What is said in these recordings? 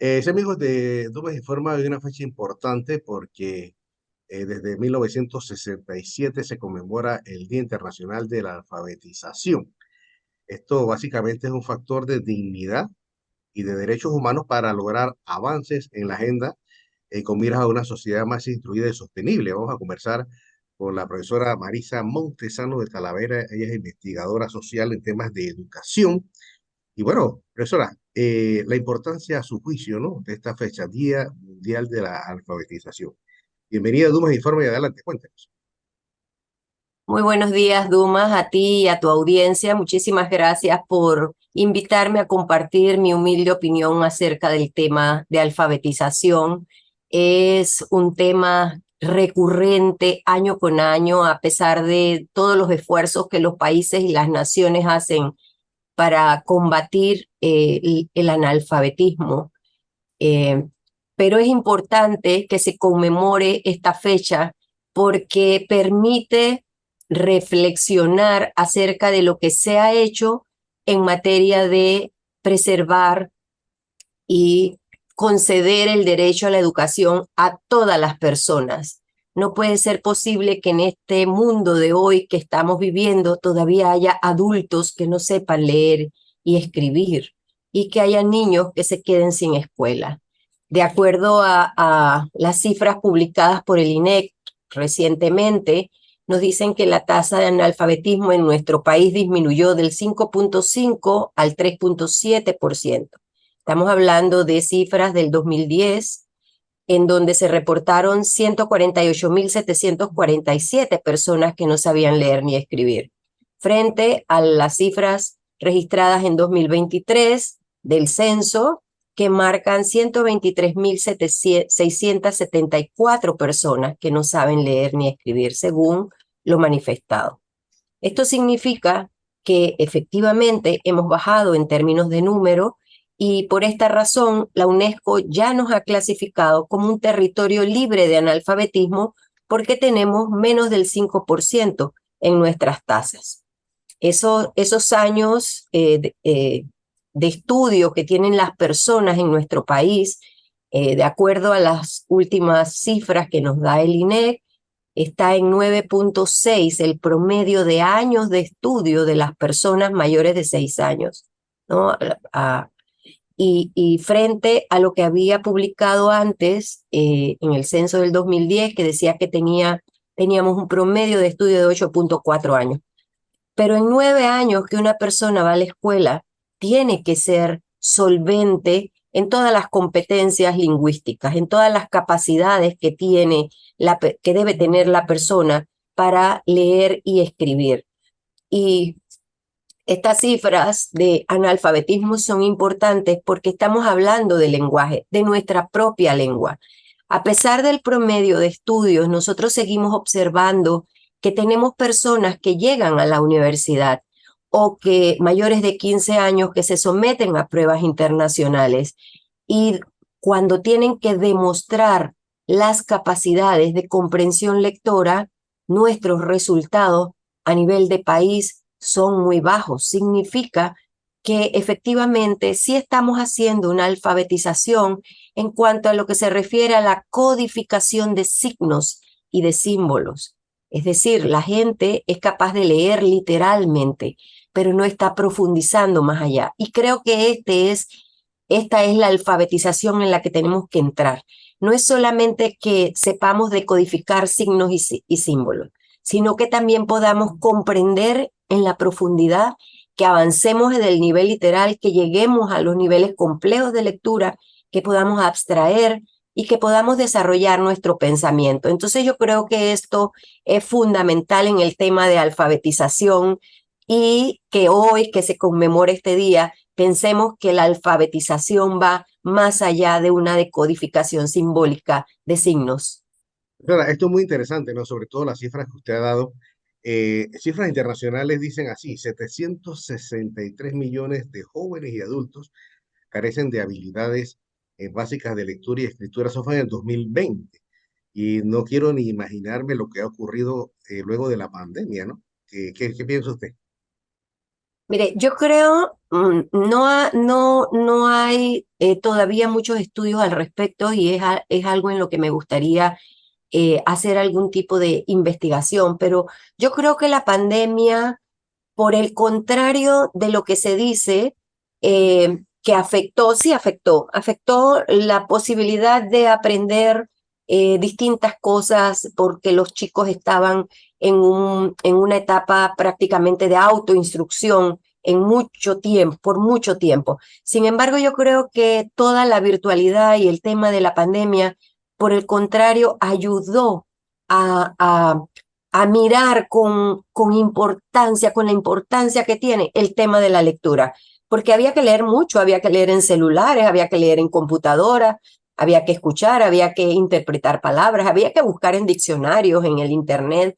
Sí, amigos de Dumas Informa, hay una fecha importante porque desde 1967 se conmemora el Día Internacional de la Alfabetización. Esto básicamente es un factor de dignidad y de derechos humanos para lograr avances en la agenda con miras a una sociedad más instruida y sostenible. Vamos a conversar con la profesora Marisa Montesano de Talavera. Ella es investigadora social en temas de educación. Y bueno, profesora, la importancia a su juicio, ¿no? De esta fecha, Día Mundial de la Alfabetización. Bienvenida a Dumas Informe y adelante, cuéntenos. Muy buenos días, Dumas, a ti y a tu audiencia. Muchísimas gracias por invitarme a compartir mi humilde opinión acerca del tema de alfabetización. Es un tema recurrente año con año, a pesar de todos los esfuerzos que los países y las naciones hacen para combatir el analfabetismo. Eh, pero es importante que se conmemore esta fecha porque permite reflexionar acerca de lo que se ha hecho en materia de preservar y conceder el derecho a la educación a todas las personas. No puede ser posible que en este mundo de hoy que estamos viviendo todavía haya adultos que no sepan leer y escribir y que haya niños que se queden sin escuela. De acuerdo a las cifras publicadas por el INEC recientemente, nos dicen que la tasa de analfabetismo en nuestro país disminuyó del 5.5 al 3.7%. Estamos hablando de cifras del 2010, en donde se reportaron 148.747 personas que no sabían leer ni escribir, frente a las cifras registradas en 2023 del censo, que marcan 123.674 personas que no saben leer ni escribir, según lo manifestado. Esto significa que efectivamente hemos bajado en términos de número y por esta razón la UNESCO ya nos ha clasificado como un territorio libre de analfabetismo porque tenemos menos del 5% en nuestras tasas. Esos años de estudio que tienen las personas en nuestro país, de acuerdo a las últimas cifras que nos da el INEC, está en 9.6 el promedio de años de estudio de las personas mayores de 6 años, ¿no? Y frente a lo que había publicado antes en el censo del 2010, que decía que teníamos un promedio de estudio de 8.4 años. Pero en 9 años que una persona va a la escuela, tiene que ser solvente en todas las competencias lingüísticas, en todas las capacidades que que debe tener la persona para leer y escribir. Y estas cifras de analfabetismo son importantes porque estamos hablando del lenguaje, de nuestra propia lengua. A pesar del promedio de estudios, nosotros seguimos observando que tenemos personas que llegan a la universidad o que mayores de 15 años que se someten a pruebas internacionales y cuando tienen que demostrar las capacidades de comprensión lectora, nuestros resultados a nivel de país son muy bajos. Significa que efectivamente sí estamos haciendo una alfabetización en cuanto a lo que se refiere a la codificación de signos y de símbolos. Es decir, la gente es capaz de leer literalmente, pero no está profundizando más allá. Y creo que esta es la alfabetización en la que tenemos que entrar. No es solamente que sepamos decodificar signos y símbolos, sino que también podamos comprender en la profundidad, que avancemos en el nivel literal, que lleguemos a los niveles complejos de lectura, que podamos abstraer y que podamos desarrollar nuestro pensamiento. Entonces yo creo que esto es fundamental en el tema de alfabetización y que hoy que se conmemora este día, pensemos que la alfabetización va más allá de una decodificación simbólica de signos. Profesora, esto es muy interesante, ¿no? Sobre todo las cifras que usted ha dado. Cifras internacionales dicen así, 763 millones de jóvenes y adultos carecen de habilidades básicas de lectura y escritura. Eso fue en el 2020. Y no quiero ni imaginarme lo que ha ocurrido luego de la pandemia, ¿no? ¿Qué piensa usted? Mire, yo creo, no hay todavía muchos estudios al respecto y es algo en lo que me gustaría hacer algún tipo de investigación, pero yo creo que la pandemia, por el contrario de lo que se dice, que afectó, sí afectó la posibilidad de aprender distintas cosas porque los chicos estaban en una etapa prácticamente de autoinstrucción en mucho tiempo, por mucho tiempo. Sin embargo, yo creo que toda la virtualidad y el tema de la pandemia, por el contrario, ayudó a, a a mirar con importancia, con la importancia que tiene el tema de la lectura, porque había que leer mucho, había que leer en celulares, había que leer en computadora, había que escuchar, había que interpretar palabras, había que buscar en diccionarios, en el internet,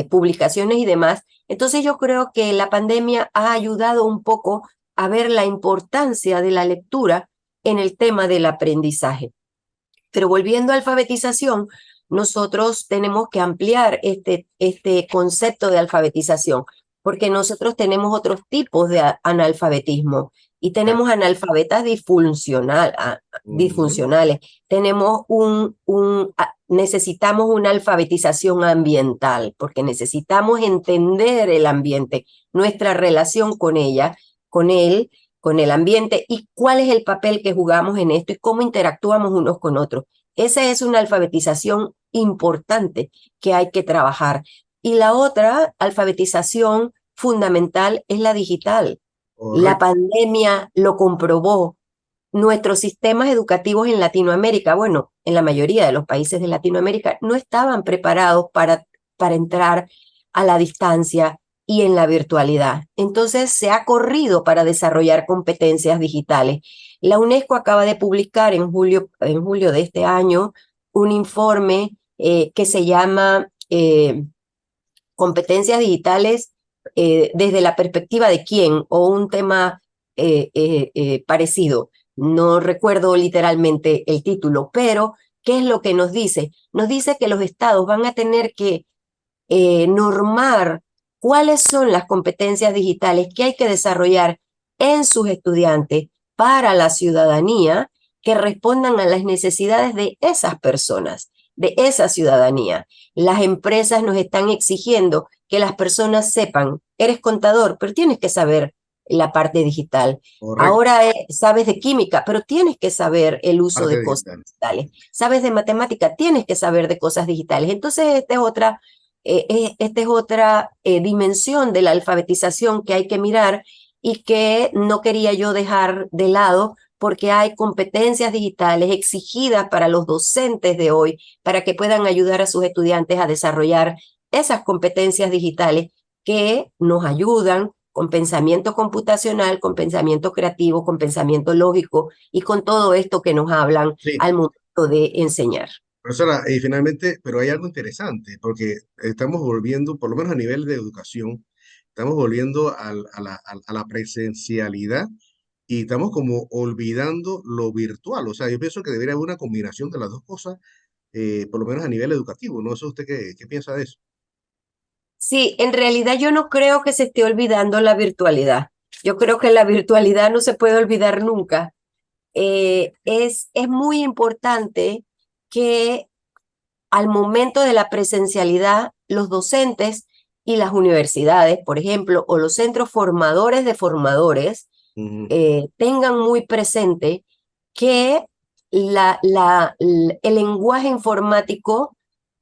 publicaciones y demás. Entonces yo creo que la pandemia ha ayudado un poco a ver la importancia de la lectura en el tema del aprendizaje. Pero volviendo a alfabetización, nosotros tenemos que ampliar este concepto de alfabetización, porque nosotros tenemos otros tipos de analfabetismo y Claro. tenemos analfabetas Ujú. disfuncionales. Tenemos necesitamos una alfabetización ambiental, porque necesitamos entender el ambiente, nuestra relación con ella, con él, con el ambiente y cuál es el papel que jugamos en esto y cómo interactuamos unos con otros. Esa es una alfabetización importante que hay que trabajar. Y la otra alfabetización fundamental es la digital. La Correcto. pandemia lo comprobó. Nuestros sistemas educativos en Latinoamérica, bueno, en la mayoría de los países de Latinoamérica, no estaban preparados para entrar a la distancia y en la virtualidad. Entonces se ha corrido para desarrollar competencias digitales. La UNESCO acaba de publicar en julio de este año un informe que se llama Competencias digitales desde la perspectiva de quién o un tema parecido. No recuerdo literalmente el título, pero ¿qué es lo que nos dice? Nos dice que los estados van a tener que normar cuáles son las competencias digitales que hay que desarrollar en sus estudiantes para la ciudadanía que respondan a las necesidades de esas personas, de esa ciudadanía. Las empresas nos están exigiendo que las personas sepan, eres contador, pero tienes que saber la parte digital. Correcto. Ahora sabes de química, pero tienes que saber el uso Parte de cosas digital. digitales. Sabes de matemática, tienes que saber de cosas digitales. Entonces, esta es otra dimensión de la alfabetización que hay que mirar y que no quería yo dejar de lado porque hay competencias digitales exigidas para los docentes de hoy para que puedan ayudar a sus estudiantes a desarrollar esas competencias digitales que nos ayudan con pensamiento computacional, con pensamiento creativo, con pensamiento lógico y con todo esto que nos hablan Sí. al momento de enseñar. Profesora, y finalmente, pero hay algo interesante, porque estamos volviendo, por lo menos a nivel de educación, estamos volviendo a la presencialidad y estamos como olvidando lo virtual. O sea, yo pienso que debería haber una combinación de las dos cosas, por lo menos a nivel educativo. No sé usted qué piensa de eso. Sí, en realidad yo no creo que se esté olvidando la virtualidad. Yo creo que la virtualidad no se puede olvidar nunca. Es muy importante que al momento de la presencialidad, los docentes y las universidades, por ejemplo, o los centros formadores de formadores, Ujú. tengan muy presente que el lenguaje informático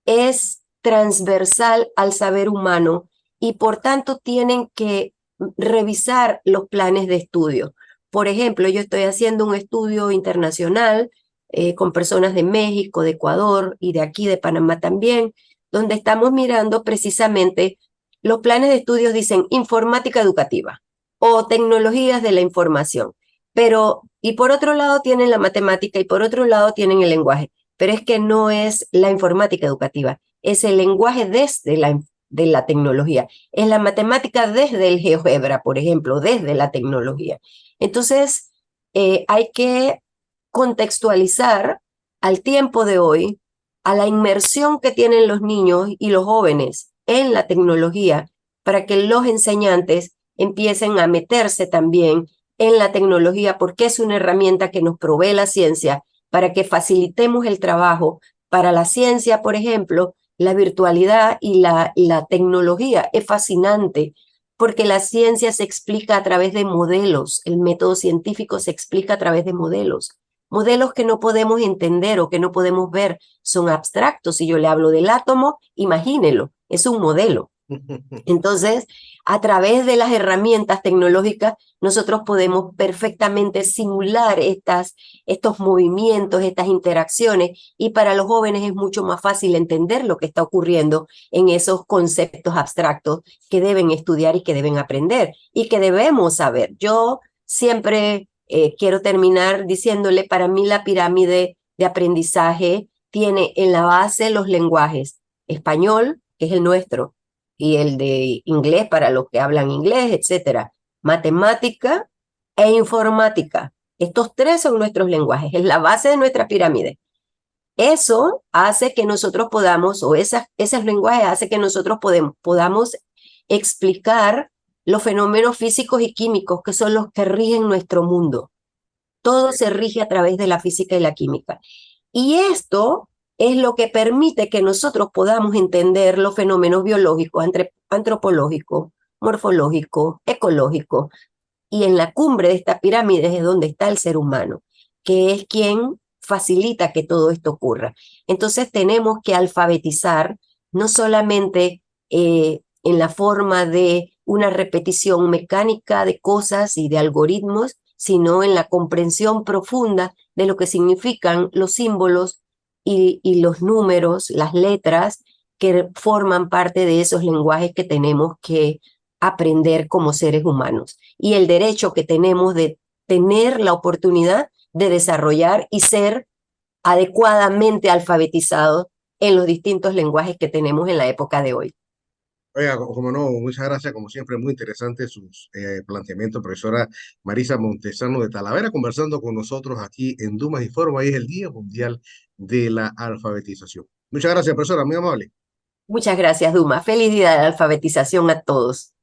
es transversal al saber humano y por tanto tienen que revisar los planes de estudio. Por ejemplo, yo estoy haciendo un estudio internacional con personas de México, de Ecuador y de aquí de Panamá también, donde estamos mirando precisamente los planes de estudios dicen informática educativa o tecnologías de la información. Pero, y por otro lado tienen la matemática y por otro lado tienen el lenguaje. Pero es que no es la informática educativa, es el lenguaje desde de la tecnología, es la matemática desde el GeoGebra, por ejemplo, desde la tecnología. Entonces, hay que contextualizar al tiempo de hoy, a la inmersión que tienen los niños y los jóvenes en la tecnología, para que los enseñantes empiecen a meterse también en la tecnología, porque es una herramienta que nos provee la ciencia para que facilitemos el trabajo. Para la ciencia, por ejemplo, la virtualidad y la tecnología es fascinante porque la ciencia se explica a través de modelos, el método científico se explica a través de modelos. Modelos que no podemos entender o que no podemos ver son abstractos. Si yo le hablo del átomo, imagínelo, es un modelo. Entonces, a través de las herramientas tecnológicas, nosotros podemos perfectamente simular estos movimientos, estas interacciones, y para los jóvenes es mucho más fácil entender lo que está ocurriendo en esos conceptos abstractos que deben estudiar y que deben aprender y que debemos saber. Yo siempre quiero terminar diciéndole, para mí la pirámide de aprendizaje tiene en la base los lenguajes español, que es el nuestro, y el de inglés para los que hablan inglés, etcétera. Matemática e informática. Estos tres son nuestros lenguajes, es la base de nuestra pirámide. Eso hace que nosotros podamos, o esos lenguajes hace que nosotros podamos explicar los fenómenos físicos y químicos que son los que rigen nuestro mundo. Todo se rige a través de la física y la química. Y esto es lo que permite que nosotros podamos entender los fenómenos biológicos, antropológicos, morfológicos, ecológicos. Y en la cumbre de esta pirámide es donde está el ser humano, que es quien facilita que todo esto ocurra. Entonces tenemos que alfabetizar, no solamente en la forma de una repetición mecánica de cosas y de algoritmos, sino en la comprensión profunda de lo que significan los símbolos y los números, las letras que forman parte de esos lenguajes que tenemos que aprender como seres humanos, y el derecho que tenemos de tener la oportunidad de desarrollar y ser adecuadamente alfabetizados en los distintos lenguajes que tenemos en la época de hoy. Oiga, como no, muchas gracias, como siempre, muy interesante sus planteamientos, profesora Marisa Montesano de Talavera, conversando con nosotros aquí en Dumas y Forma. Hoy es el Día Mundial de la Alfabetización. Muchas gracias, profesora, muy amable. Muchas gracias, Duma. Feliz día de la alfabetización a todos.